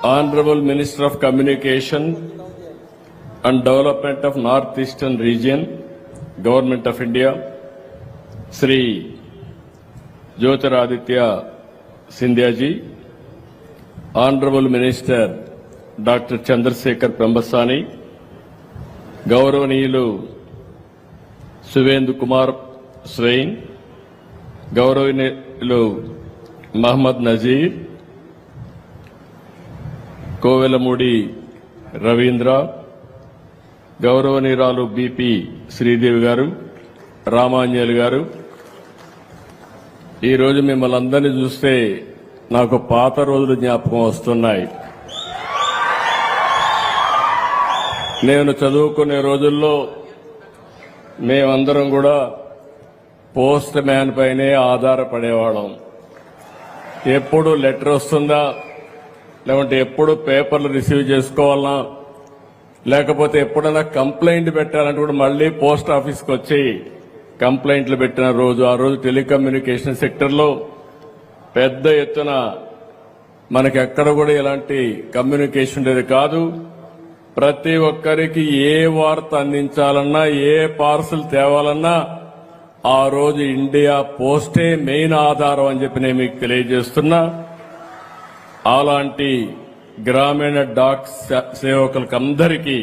Honorable Minister of Communication and Development of Northeastern Region, Government of India, Sri Jyotiraditya Scindia ji, Honorable Minister Dr. Chandrasekhar Pembasani, గౌరవనీయులు Suvendu Kumar Swain, గౌరవనీయులు Mohammed Nazir, Kovelamudi Ravindra, గౌరవనీయురాలు BP Sridevi గారు, రామాంజలి గారు, ఈరోజు మిమ్మల్ని అందరినీ చూస్తే నాకు పాత రోజులు జ్ఞాపకం వస్తున్నాయి. నేను చదువుకునే రోజుల్లో మేమందరం కూడా పోస్ట్ మ్యాన్ పైనే ఆధారపడేవాళ్ళం. ఎప్పుడు లెటర్ వస్తుందా, లేకుంటే ఎప్పుడు పేపర్లు రిసీవ్ చేసుకోవాలన్నా, లేకపోతే ఎప్పుడైనా కంప్లైంట్ పెట్టాలంటే కూడా మళ్లీ పోస్ట్ ఆఫీస్కి వచ్చి కంప్లైంట్లు పెట్టిన రోజు. ఆ రోజు టెలికమ్యూనికేషన్ సెక్టర్లో పెద్ద ఎత్తున మనకి ఎక్కడ కూడా ఇలాంటి కమ్యూనికేషన్ ఉండేది కాదు. ప్రతి ఒక్కరికి ఏ వార్త అందించాలన్నా, ఏ పార్సల్ తేవాలన్నా ఆ రోజు ఇండియా పోస్టే మెయిన్ ఆధారం అని చెప్పి నేను మీకు తెలియజేస్తున్నా. అలాంటి గ్రామీణ డాక్ సేవకులకు అందరికీ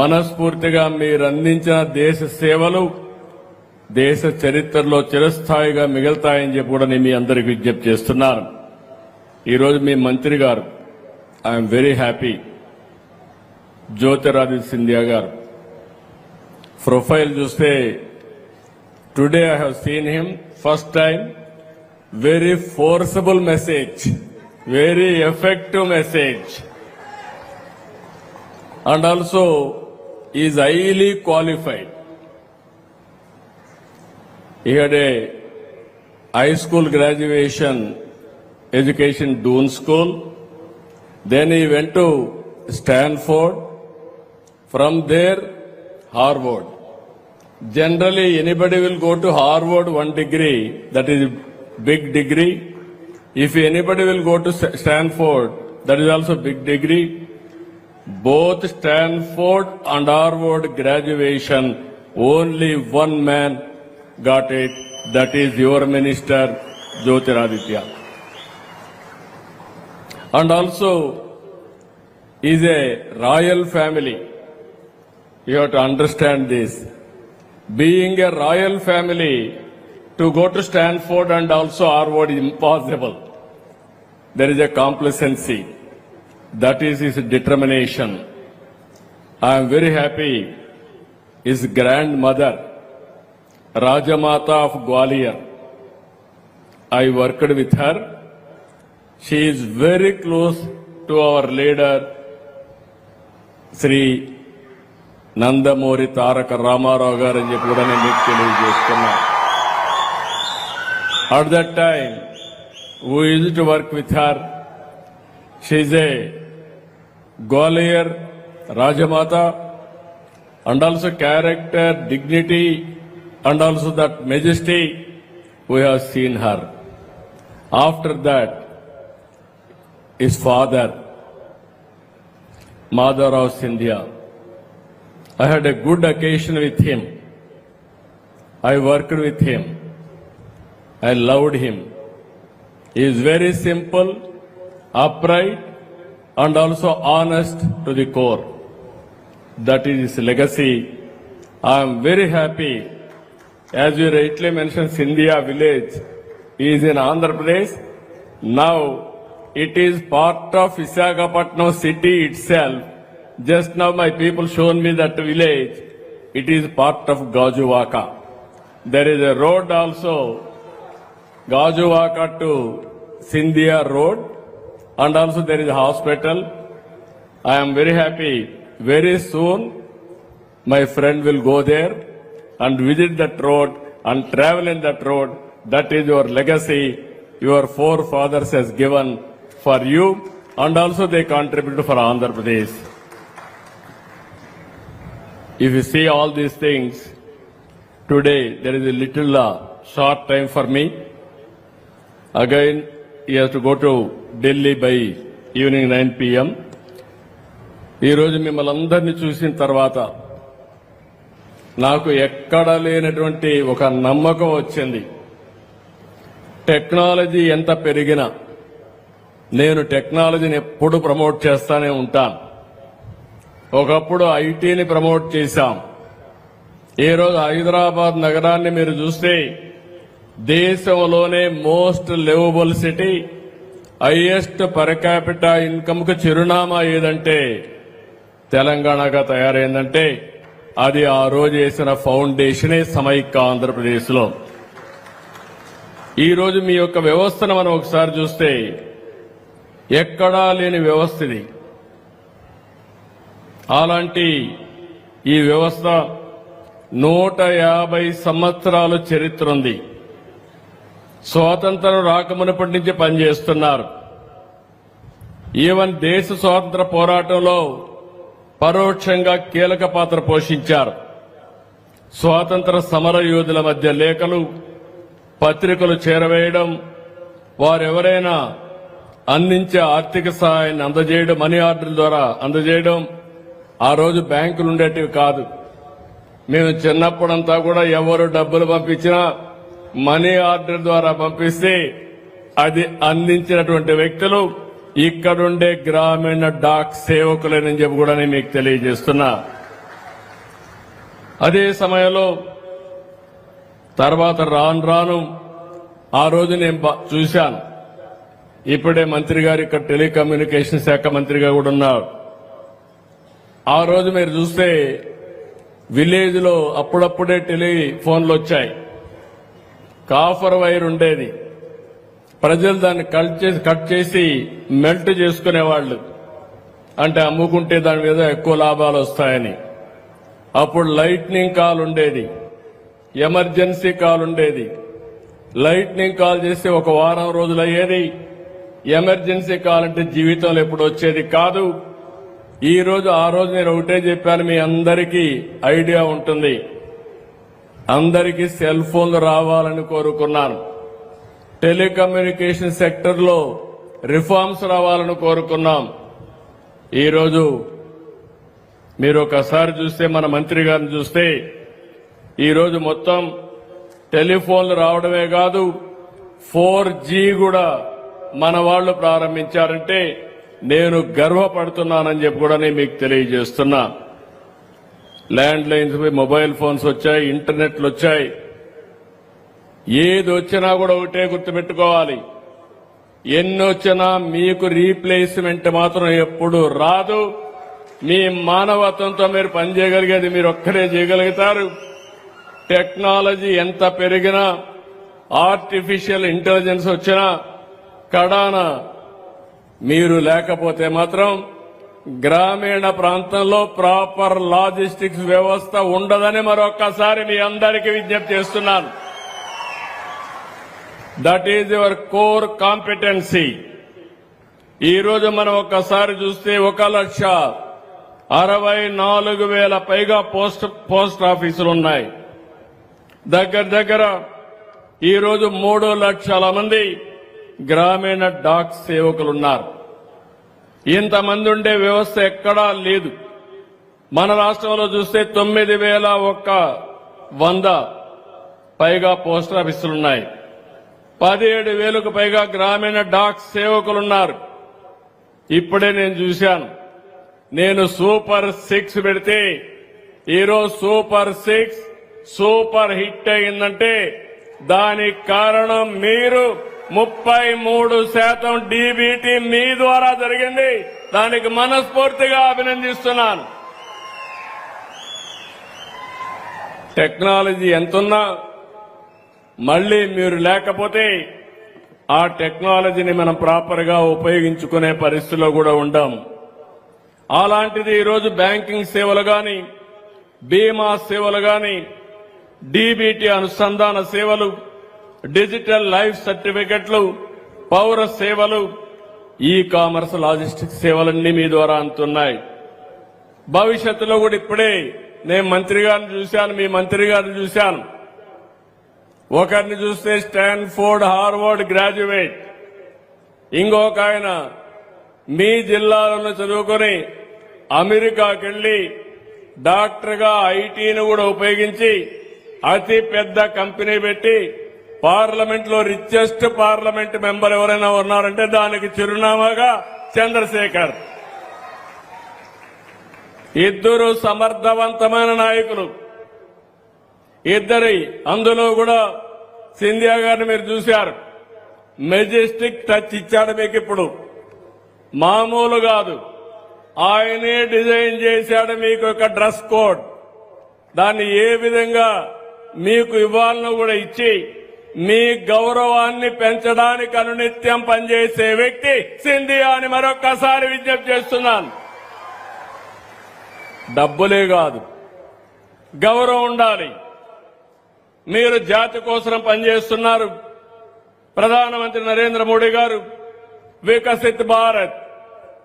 మనస్ఫూర్తిగా మీరు అందించిన దేశ సేవలు దేశ చరిత్రలో చిరస్థాయిగా మిగులుతాయని చెప్పి కూడా నేను మీ అందరికి విజ్ఞప్తి చేస్తున్నాను. ఈరోజు మీ మంత్రి గారు, I'm very happy, Jyotiraditya Scindia గారు ప్రొఫైల్ చూస్తే today I have seen him first time. Very forcible message, very effective message, and also is highly qualified. He had a high school graduation education Doon School, then he went to Stanford, from there Harvard. Generally anybody will go to Harvard one degree, that is big degree. If anybody will go to Stanford, that is also big degree. Both Stanford and Harvard graduation, only one man got it, that is your minister, Jyotiraditya. And also is a royal family. You have to understand this. Being a royal family, to go to Stanford and also Harvard is impossible. There is a complacency. That is his determination. I am very happy. His grandmother, Rajamata of Gwalior, I worked with her. She is very close to our leader, Sri Nandamori Taraka Ramarao garu అని చెప్పి కూడా నేను మీకు తెలియజేస్తున్నా. At that time, we used to work with her. She is a Gwalior Rajamata, and also character, dignity, and also that majesty, we have seen her. After that, his father, Madhavrao Scindia, I had a good occasion with him. I worked with him. I loved him. He is very simple, upright, and also honest to the core. That is his legacy. I am very happy. As you rightly mentioned, Scindia village is in Andhra Pradesh. Now it is part of Visakhapatnam city itself. Just now my people shown me that village. It is part of Gajuvaka. There is a road also, Gajuvaka to Scindia Road, and also there is a hospital. I am very happy. Very soon my friend will go there and visit that road and travel in that road. That is your legacy your forefathers has given for you, and also they contributed for Andhra Pradesh. If you see all these things, today there is a little short time for me. Again, he has to go to Delhi by evening 9 PM. ఈరోజు మిమ్మల్ని అందరినీ చూసిన తర్వాత నాకు ఎక్కడ లేనటువంటి ఒక నమ్మకం వచ్చింది. టెక్నాలజీ ఎంత పెరిగినా నేను టెక్నాలజీని ఎప్పుడు ప్రమోట్ చేస్తానే ఉంటాను. ఒకప్పుడు ఐటీని ప్రమోట్ చేశాం. ఈ రోజు హైదరాబాద్ నగరాన్ని మీరు చూస్తే దేశంలోనే most liveable city, highest per capita income కు చిరునామా ఏదంటే తెలంగాణగా తయారైందంటే అది ఆ రోజు వేసిన ఫౌండేషనే సమైక్య ఆంధ్రప్రదేశ్ లో. ఈ రోజు మీ యొక్క వ్యవస్థను మనం ఒకసారి చూస్తే ఎక్కడా లేని వ్యవస్థ ఇది. అలాంటి ఈ వ్యవస్థ 150 సంవత్సరాల చరిత్ర ఉంది. స్వాతంత్రం రాకమునప్పటి నుంచి పనిచేస్తున్నారు. ఈవెన్ దేశ స్వాతంత్ర పోరాటంలో పరోక్షంగా కీలక పాత్ర పోషించారు. స్వాతంత్ర సమర యోధుల మధ్య లేఖలు, పత్రికలు చేరవేయడం, వారెవరైనా అందించే ఆర్థిక సహాయాన్ని అందజేయడం, మనీ ఆర్డర్ ద్వారా అందజేయడం. ఆ రోజు బ్యాంకులు ఉండేటివి కాదు. మేము చిన్నప్పుడంతా కూడా ఎవరు డబ్బులు పంపించినా మనీ ఆర్డర్ ద్వారా పంపిస్తే అది అందించినటువంటి వ్యక్తులు ఇక్కడుండే గ్రామీణ డాక్ సేవకులేనని చెప్పి కూడా నేను మీకు తెలియజేస్తున్నా. అదే సమయంలో తర్వాత రాను రాను ఆ రోజు నేను చూశాను. ఇప్పుడే మంత్రి గారు ఇక్కడ టెలికమ్యూనికేషన్ శాఖ మంత్రిగా కూడా ఉన్నారు. ఆ రోజు మీరు చూస్తే విలేజ్ లో అప్పుడప్పుడే టెలిఫోన్లు వచ్చాయి. కాఫర్ వైర్ ఉండేది. ప్రజలు దాన్ని కట్ చేసి మెల్ట్ చేసుకునేవాళ్లు. అంటే అమ్ముకుంటే దాని మీద ఎక్కువ లాభాలు వస్తాయని. అప్పుడు లైట్నింగ్ కాల్ ఉండేది, ఎమర్జెన్సీ కాల్ ఉండేది. లైట్నింగ్ కాల్ చేస్తే ఒక వారం రోజులు అయ్యేది. ఎమర్జెన్సీ కాల్ అంటే జీవితంలో ఎప్పుడు వచ్చేది కాదు. ఆ రోజు నేను ఒకటే చెప్పాను, మీ అందరికీ ఐడియా ఉంటుంది. అందరికీ సెల్ ఫోన్లు రావాలని కోరుకున్నాను. టెలికమ్యూనికేషన్ సెక్టర్ లో రిఫార్మ్స్ రావాలని కోరుకున్నాం. ఈరోజు మీరు ఒకసారి చూస్తే, మన మంత్రి గారిని చూస్తే, ఈరోజు మొత్తం టెలిఫోన్లు రావడమే కాదు 4G కూడా మన వాళ్ళు ప్రారంభించారంటే నేను గర్వపడుతున్నానని చెప్పి కూడా నేను మీకు తెలియజేస్తున్నా. ల్యాండ్ లైన్స్, మొబైల్ ఫోన్స్ వచ్చాయి, ఇంటర్నెట్లు వచ్చాయి. ఏది వచ్చినా కూడా ఒకటే గుర్తుపెట్టుకోవాలి, ఎన్ని వచ్చినా మీకు రీప్లేస్మెంట్ మాత్రం ఎప్పుడు రాదు. మీ మానవత్వంతో మీరు పనిచేయగలిగేది మీరు ఒక్కరే చేయగలుగుతారు. టెక్నాలజీ ఎంత పెరిగినా, ఆర్టిఫిషియల్ ఇంటెలిజెన్స్ వచ్చినా, కడాన మీరు లేకపోతే మాత్రం గ్రామీణ ప్రాంతంలో ప్రాపర్ లాజిస్టిక్స్ వ్యవస్థ ఉండదని మరొక్కసారి మీ అందరికీ విజ్ఞప్తి చేస్తున్నాను. That is your core competency. ఈ రోజు మనం ఒక్కసారి చూస్తే 1,64,000 పైగా పోస్ట్ ఆఫీసులు ఉన్నాయి. దగ్గర ఈ రోజు 3 లక్షల మంది గ్రామీణ డాక్ సేవకులున్నారు. ఇంతమంది ఉండే వ్యవస్థ ఎక్కడా లేదు. మన రాష్ట్రంలో చూస్తే 9,100 పైగా పోస్ట్ ఆఫీసులున్నాయి. 17,000కు పైగా గ్రామీణ డాక్ సేవకులున్నారు. ఇప్పుడే నేను చూశాను, నేను సూపర్ 6 పెడితే ఈరోజు సూపర్ 6 సూపర్ హిట్ అయిందంటే దానికి కారణం మీరు. 33% డీబీటీ మీ ద్వారా జరిగింది. దానికి మనస్ఫూర్తిగా అభినందిస్తున్నాను. టెక్నాలజీ ఎంతున్నా మళ్లీ మీరు లేకపోతే ఆ టెక్నాలజీని మనం ప్రాపర్ గా ఉపయోగించుకునే పరిస్థితిలో కూడా ఉండం. అలాంటిది ఈరోజు బ్యాంకింగ్ సేవలు గాని, బీమా సేవలు గాని, డీబీటీ అనుసంధాన సేవలు, డిజిటల్ లైఫ్ సర్టిఫికెట్లు, పౌర సేవలు, ఈ కామర్స్, లాజిస్టిక్స్ సేవలన్నీ మీ ద్వారా అందుతున్నాయి. భవిష్యత్తులో కూడా ఇప్పుడే నేను మంత్రి గారిని చూశాను, మీ మంత్రి గారిని చూశాను. ఒకరిని చూస్తే స్టాన్ఫోర్డ్, హార్వర్డ్ గ్రాడ్యుయేట్, ఇంకొక ఆయన మీ జిల్లాలను చదువుకొని అమెరికాకి వెళ్లి డాక్టర్గా ఐటీని కూడా ఉపయోగించి అతి పెద్ద కంపెనీ పెట్టి పార్లమెంట్ లో రిచెస్ట్ పార్లమెంట్ మెంబర్ ఎవరైనా ఉన్నారంటే దానికి చిరునామాగా చంద్రశేఖర్. ఇద్దరు సమర్థవంతమైన నాయకులు. ఇద్దరి అందులో కూడా సింధియా గారిని మీరు చూశారు. మెజెస్టిక్ టచ్ ఇచ్చాడు మీకు. ఇప్పుడు మామూలు కాదు, ఆయనే డిజైన్ చేశాడు మీకు ఒక డ్రెస్ కోడ్. దాన్ని ఏ విధంగా మీకు ఇవ్వాలనో కూడా ఇచ్చి మీ గౌరవాన్ని పెంచడానికి అనునిత్యం పనిచేసే వ్యక్తి సింధియా అని మరొక్కసారి విజ్ఞప్తి చేస్తున్నాను. డబ్బులే కాదు, గౌరవం ఉండాలి. మీరు జాతి కోసం పనిచేస్తున్నారు. ప్రధానమంత్రి నరేంద్ర మోడీ గారు వికసిత్ భారత్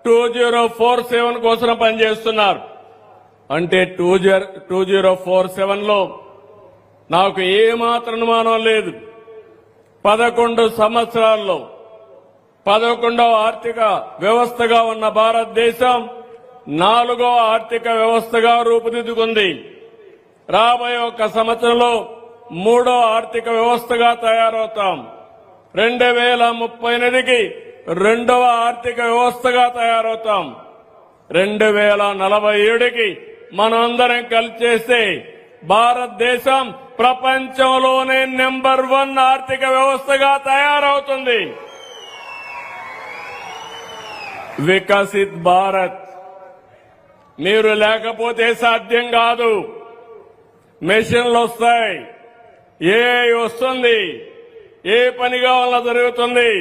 2047 కోసం పనిచేస్తున్నారు. అంటే 2047లో నాకు ఏమాత్రం అనుమానం లేదు, 11 సంవత్సరాల్లో 11వ ఆర్థిక వ్యవస్థగా ఉన్న భారతదేశం 4వ ఆర్థిక వ్యవస్థగా రూపుదిద్దుకుంది. రాబోయే 1 సంవత్సరంలో 3వ ఆర్థిక వ్యవస్థగా తయారవుతాం. 2038కి 2వ ఆర్థిక వ్యవస్థగా తయారవుతాం. 2047కి మనందరం కలిసి చేస్తే భారతదేశం ప్రపంచంలోనే నెంబర్ 1 ఆర్థిక వ్యవస్థగా తయారవుతుంది. వికసిత్ భారత్ మీరు లేకపోతే సాధ్యం కాదు. మెషిన్లు వస్తాయి, ఏఐ వస్తుంది, ఏ పని కావాలన్నా జరుగుతుంది.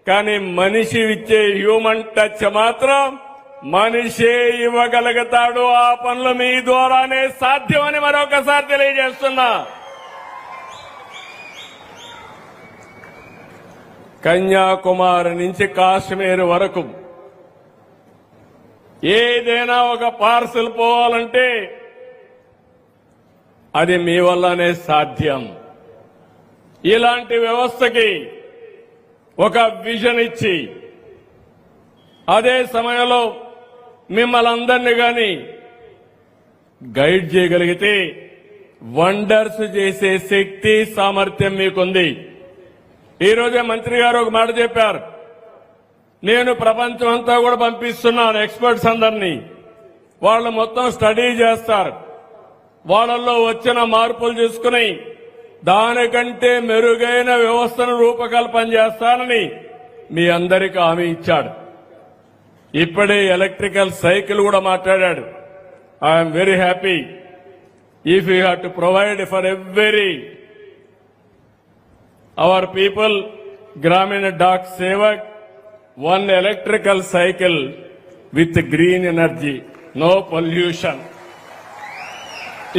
కానీ మనిషి ఇచ్చే హ్యూమన్ టచ్ మాత్రం మనిషే ఇవ్వగలుగుతాడు. ఆ పనులు మీ ద్వారానే సాధ్యమని మరొకసారి తెలియజేస్తున్నా. కన్యాకుమారి నుంచి కాశ్మీర్ వరకు ఏదైనా ఒక పార్సల్ పోవాలంటే అది మీ వల్లనే సాధ్యం. ఇలాంటి వ్యవస్థకి ఒక విజన్ ఇచ్చి అదే సమయంలో మిమ్మల్ని అందరినీ గాని గైడ్ చేయగలిగితే వండర్స్ చేసే శక్తి సామర్థ్యం మీకుంది. ఈ రోజే మంత్రి గారు ఒక మాట చెప్పారు. నేను ప్రపంచం అంతా కూడా పంపిస్తున్నాను ఎక్స్పర్ట్స్ అందరినీ. వాళ్ళు మొత్తం స్టడీ చేస్తారు. వాళ్ళల్లో వచ్చిన మార్పులు చూసుకుని దానికంటే మెరుగైన వ్యవస్థను రూపకల్పన చేస్తానని మీ అందరికీ హామీ ఇచ్చాడు. ఇప్పుడే ఎలక్ట్రికల్ సైకిల్ కూడా మాట్లాడాడు. I'm very happy. If you have to provide for every our people Gramin Dak Sevak 1 electrical cycle with green energy, no pollution.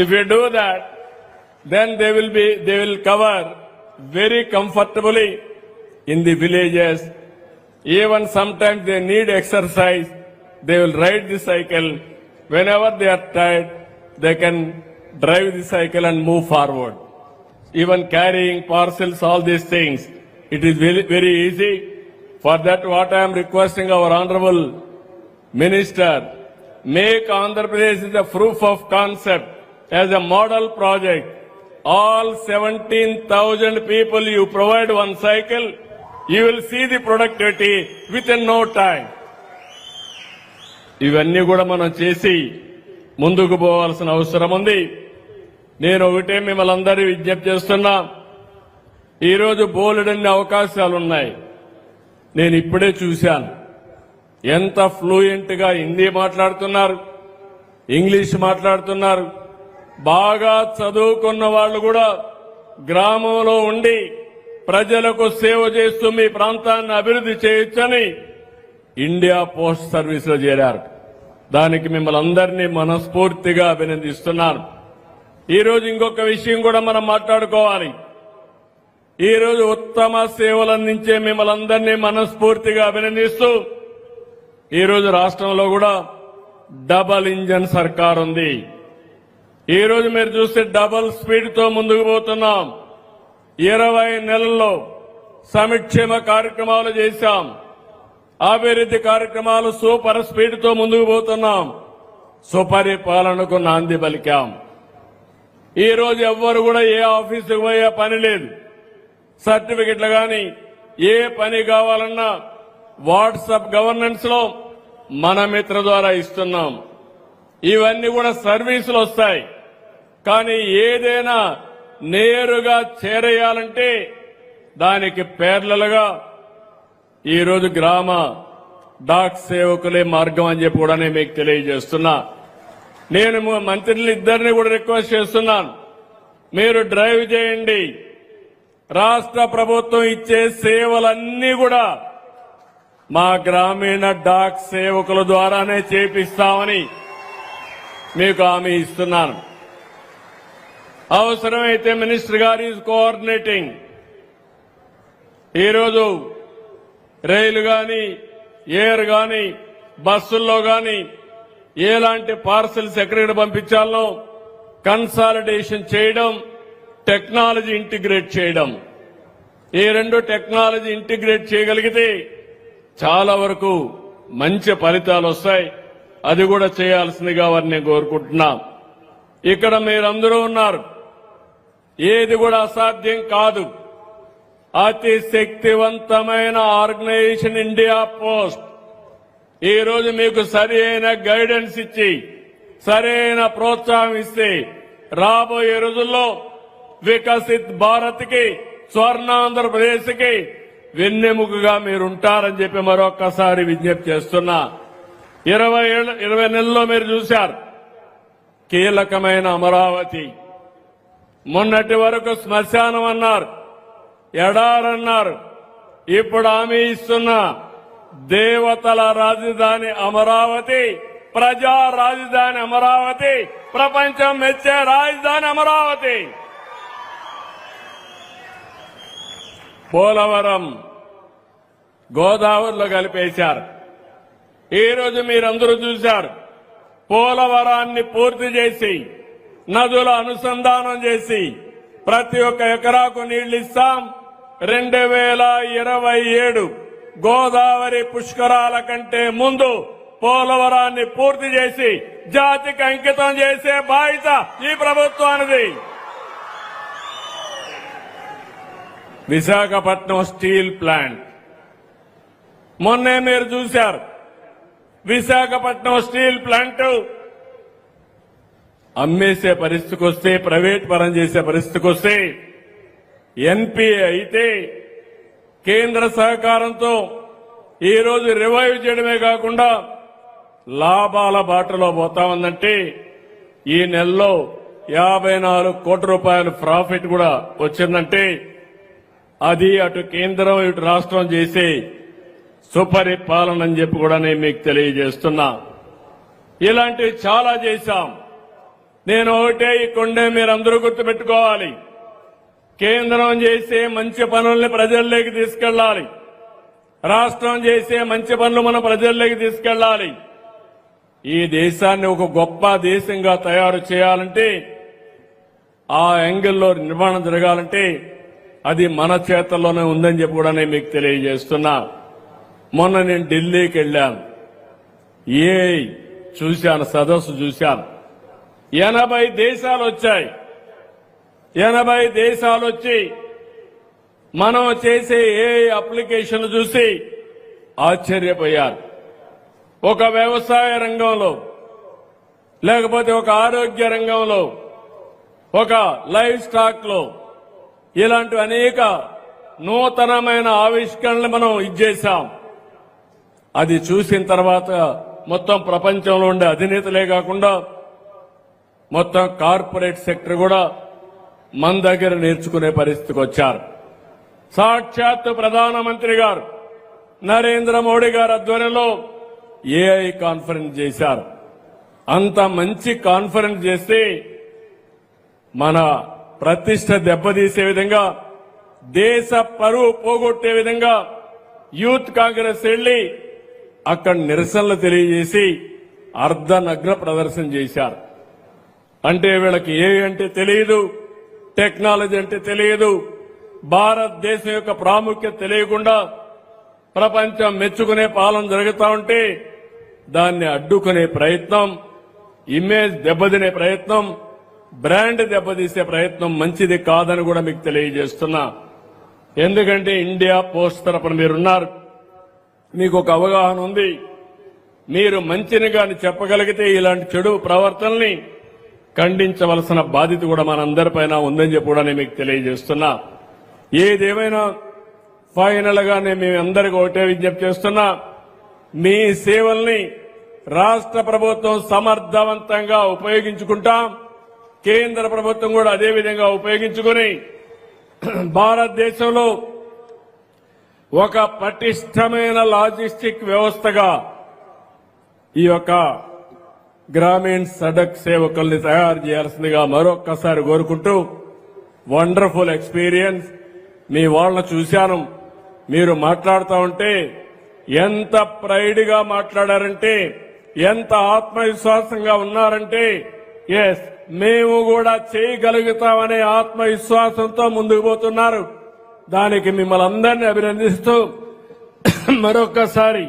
If you do that, then they will cover very comfortably in the villages. Even sometimes they need exercise, they will ride the cycle. Whenever they are tired, they can drive the cycle and move forward. Even carrying parcels, all these things, it is very, very easy. For that, what I am requesting our Honorable Minister, make Andhra Pradesh as a proof of concept, as a model project. All 17,000 people you provide 1 cycle, you will see the productivity within no time. ఇవన్నీ కూడా మనం చేసి ముందుకు పోవాల్సిన అవసరం ఉంది. నేను ఒకటే మిమ్మల్ని అందరూ విజ్ఞప్తి చేస్తున్నా. ఈరోజు బోలెడన్ని అవకాశాలున్నాయి. నేను ఇప్పుడే చూశాను ఎంత ఫ్లూయెంట్ గా హిందీ మాట్లాడుతున్నారు, ఇంగ్లీష్ మాట్లాడుతున్నారు. బాగా చదువుకున్న వాళ్ళు కూడా గ్రామంలో ఉండి ప్రజలకు సేవ చేస్తూ మీ ప్రాంతాన్ని అభివృద్ధి చేయొచ్చని ఇండియా పోస్ట్ సర్వీస్ లో చేరారు. దానికి మిమ్మల్ని అందరినీ మనస్ఫూర్తిగా అభినందిస్తున్నాను. ఈరోజు ఇంకొక విషయం కూడా మనం మాట్లాడుకోవాలి. ఈరోజు ఉత్తమ సేవలు అందించే మిమ్మల్ని అందరినీ మనస్ఫూర్తిగా అభినందిస్తూ ఈరోజు రాష్ట్రంలో కూడా డబల్ ఇంజన్ సర్కార్ ఉంది. ఈ రోజు మీరు చూస్తే డబల్ స్పీడ్ తో ముందుకు పోతున్నాం. 20 నెలల్లో సంక్షేమ కార్యక్రమాలు చేశాం. అభివృద్ధి కార్యక్రమాలు సూపర్ స్పీడ్ తో ముందుకు పోతున్నాం. సుపరిపాలనకు నాంది పలికాం. ఈ రోజు ఎవ్వరు కూడా ఏ ఆఫీసుకు పోయే పని లేదు. సర్టిఫికెట్లు గాని ఏ పని కావాలన్నా వాట్సాప్ గవర్నెన్స్ లో మన మిత్ర ద్వారా ఇస్తున్నాం. ఇవన్నీ కూడా సర్వీసులు వస్తాయి. కానీ ఏదైనా నేరుగా చేరేయాలంటే దానికి పేర్లలుగా ఈరోజు గ్రామ డాక్ సేవకులే మార్గం అని చెప్పి కూడా నేను మీకు తెలియజేస్తున్నా. నేను మంత్రులు ఇద్దరిని కూడా రిక్వెస్ట్ చేస్తున్నాను. మీరు డ్రైవ్ చేయండి. రాష్ట్ర ప్రభుత్వం ఇచ్చే సేవలన్నీ కూడా మా గ్రామీణ డాక్ సేవకుల ద్వారానే చేపిస్తామని మీకు హామీ ఇస్తున్నాను. అవసరమైతే మినిస్టర్ గారు ఈజ్ కోఆర్డినేటింగ్. ఈరోజు రైలు గాని ఎయిర్ గాని బస్సుల్లో గాని ఎలాంటి పార్సల్స్ ఎక్కడికి పంపించాలనో కన్సాలిడేషన్ చేయడం, టెక్నాలజీ ఇంటిగ్రేట్ చేయడం. ఈ రెండు టెక్నాలజీ ఇంటిగ్రేట్ చేయగలిగితే చాలా వరకు మంచి ఫలితాలు వస్తాయి. అది కూడా చేయాల్సిందిగా వారిని కోరుకుంటున్నా. ఇక్కడ మీరందరూ ఉన్నారు. ఏది కూడా అసాధ్యం కాదు. అతి శక్తివంతమైన ఆర్గనైజేషన్ ఇండియా పోస్ట్ ఈ రోజు మీకు సరి అయిన గైడెన్స్ ఇచ్చి సరైన ప్రోత్సాహం ఇస్తే రాబోయే రోజుల్లో వికసిత్ భారత్ కి, స్వర్ణాంధ్రప్రదేశ్ కి వెన్నెముకగా మీరుంటారని చెప్పి మరొక్కసారి విజ్ఞప్తి చేస్తున్నా. 20 నెలల్లో మీరు చూశారు కీలకమైన అమరావతి. మొన్నటి వరకు శ్మశానం అన్నారు, ఎడారన్నారు. ఇప్పుడు హామీ ఇస్తున్న దేవతల రాజధాని అమరావతి, ప్రజా రాజధాని అమరావతి, ప్రపంచం మెచ్చే రాజధాని అమరావతి. పోలవరం గోదావరిలో కలిపేశారు. ఈ రోజు మీరందరూ చూశారు. పోలవరాన్ని పూర్తి చేసి నదుల అనుసంధానం చేసి ప్రతి ఒక్క ఎకరాకు నీళ్లు ఇస్తాం. 2027 గోదావరి పుష్కరాల కంటే ముందు పోలవరాన్ని పూర్తి చేసి జాతికి అంకితం చేసే బాధ్యత ఈ ప్రభుత్వానిది. విశాఖపట్నం స్టీల్ ప్లాంట్ మొన్నే మీరు చూశారు. విశాఖపట్నం స్టీల్ ప్లాంట్ అమ్మేసే పరిస్థితికి వస్తే, ప్రైవేట్ పరం చేసే పరిస్థితికి వస్తే ఎన్పీఏ అయితే కేంద్ర సహకారంతో ఈ రోజు రివైవ్ చేయడమే కాకుండా లాభాల బాటలో పోతా ఉందంటే ఈ నెలలో 54 కోట్ల రూపాయలు ప్రాఫిట్ కూడా వచ్చిందంటే అది అటు కేంద్రం ఇటు రాష్ట్రం చేసే సుపరిపాలన అని చెప్పి కూడా నేను మీకు తెలియజేస్తున్నా. ఇలాంటివి చాలా చేశాం. నేను ఒకటే ఇక్కడే మీరందరూ గుర్తుపెట్టుకోవాలి. కేంద్రం చేసే మంచి పనుల్ని ప్రజల్లోకి తీసుకెళ్లాలి. రాష్ట్రం చేసే మంచి పనులు మన ప్రజల్లోకి తీసుకెళ్లాలి. ఈ దేశాన్ని ఒక గొప్ప దేశంగా తయారు చేయాలంటే, ఆ యాంగిల్లో నిర్మాణం జరగాలంటే అది మన చేతల్లోనే ఉందని చెప్పి కూడా నేను మీకు తెలియజేస్తున్నా. మొన్న నేను ఢిల్లీకి వెళ్ళాను. చూశాను, సదస్సు చూశాను. 80 దేశాలు వచ్చాయి. 80 దేశాలు వచ్చి మనం చేసే అప్లికేషన్ చూసి ఆశ్చర్యపోయారు. ఒక వ్యవసాయ రంగంలో, లేకపోతే ఒక ఆరోగ్య రంగంలో, ఒక లైవ్ స్టాక్ లో ఇలాంటి అనేక నూతనమైన ఆవిష్కరణలు మనం ఇచ్చేశాం. అది చూసిన తర్వాత మొత్తం ప్రపంచంలో ఉండే అధినేతలే కాకుండా మొత్తం కార్పొరేట్ సెక్టర్ కూడా మన దగ్గర నేర్చుకునే పరిస్థితికి వచ్చారు. సాక్షాత్ ప్రధానమంత్రి గారు నరేంద్ర మోడీ గారి ఆధ్వర్యంలో ఏఐ కాన్ఫరెన్స్ చేశారు. అంత మంచి కాన్ఫరెన్స్ చేస్తే మన ప్రతిష్ట దెబ్బతీసే విధంగా, దేశ పరువు పోగొట్టే విధంగా యూత్ కాంగ్రెస్ వెళ్లి అక్కడ నిరసనలు తెలియజేసి అర్ధనగ్న ప్రదర్శన చేశారు. అంటే వీళ్ళకి ఏ అంటే తెలియదు, టెక్నాలజీ అంటే తెలియదు, భారతదేశం యొక్క ప్రాముఖ్యత తెలియకుండా ప్రపంచం మెచ్చుకునే పాలన జరుగుతూ ఉంటే దాన్ని అడ్డుకునే ప్రయత్నం, ఇమేజ్ దెబ్బతినే ప్రయత్నం, బ్రాండ్ దెబ్బతీసే ప్రయత్నం మంచిది కాదని కూడా మీకు తెలియజేస్తున్నా. ఎందుకంటే ఇండియా పోస్ట్ తరపున మీరున్నారు, మీకు ఒక అవగాహన ఉంది. మీరు మంచిని గాని చెప్పగలిగితే ఇలాంటి చెడు ప్రవర్తనల్ని ఖండించవలసిన బాధ్యత కూడా మనందరిపైన ఉందని చెప్పి కూడా నేను మీకు తెలియజేస్తున్నా. ఏదేమైనా ఫైనల్ గా నేను మీ అందరికీ ఒకటే విజ్ఞప్తి చేస్తున్నా, మీ సేవల్ని రాష్ట్ర ప్రభుత్వం సమర్థవంతంగా ఉపయోగించుకుంటాం, కేంద్ర ప్రభుత్వం కూడా అదే విధంగా ఉపయోగించుకుని భారతదేశంలో ఒక పటిష్టమైన లాజిస్టిక్ వ్యవస్థగా ఈ యొక్క గ్రామీణ సడక్ సేవకుల్ని తయారు చేయాల్సిందిగా మరొక్కసారి కోరుకుంటూ, వండర్ఫుల్ ఎక్స్పీరియన్స్. మీ వాళ్ళని చూశాను, మీరు మాట్లాడుతూ ఉంటే ఎంత ప్రైడ్ గా మాట్లాడారంటే, ఎంత ఆత్మవిశ్వాసంగా ఉన్నారంటే, ఎస్ మేము కూడా చేయగలుగుతామనే ఆత్మవిశ్వాసంతో ముందుకు పోతున్నారు. దానికి మిమ్మల్ని అందరినీ అభినందిస్తూ మరొక్కసారి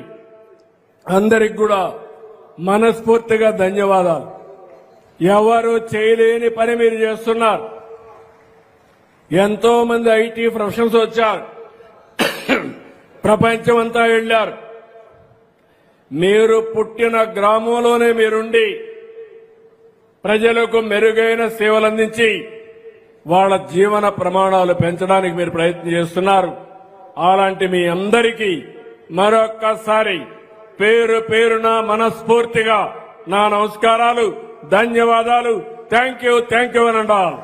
అందరికి కూడా మనస్ఫూర్తిగా ధన్యవాదాలు. ఎవరు చేయలేని పని మీరు చేస్తున్నారు. ఎంతో మంది ఐటీ ప్రొఫెషనల్స్ వచ్చారు, ప్రపంచమంతా వెళ్లారు. మీరు పుట్టిన గ్రామంలోనే మీరుండి ప్రజలకు మెరుగైన సేవలు అందించి వాళ్ళ జీవన ప్రమాణాలు పెంచడానికి మీరు ప్రయత్నం చేస్తున్నారు. అలాంటి మీ అందరికీ మరొక్కసారి పేరు పేరున మనస్ఫూర్తిగా నా నమస్కారాలు, ధన్యవాదాలు. థ్యాంక్ యూ అనండి ఆల్.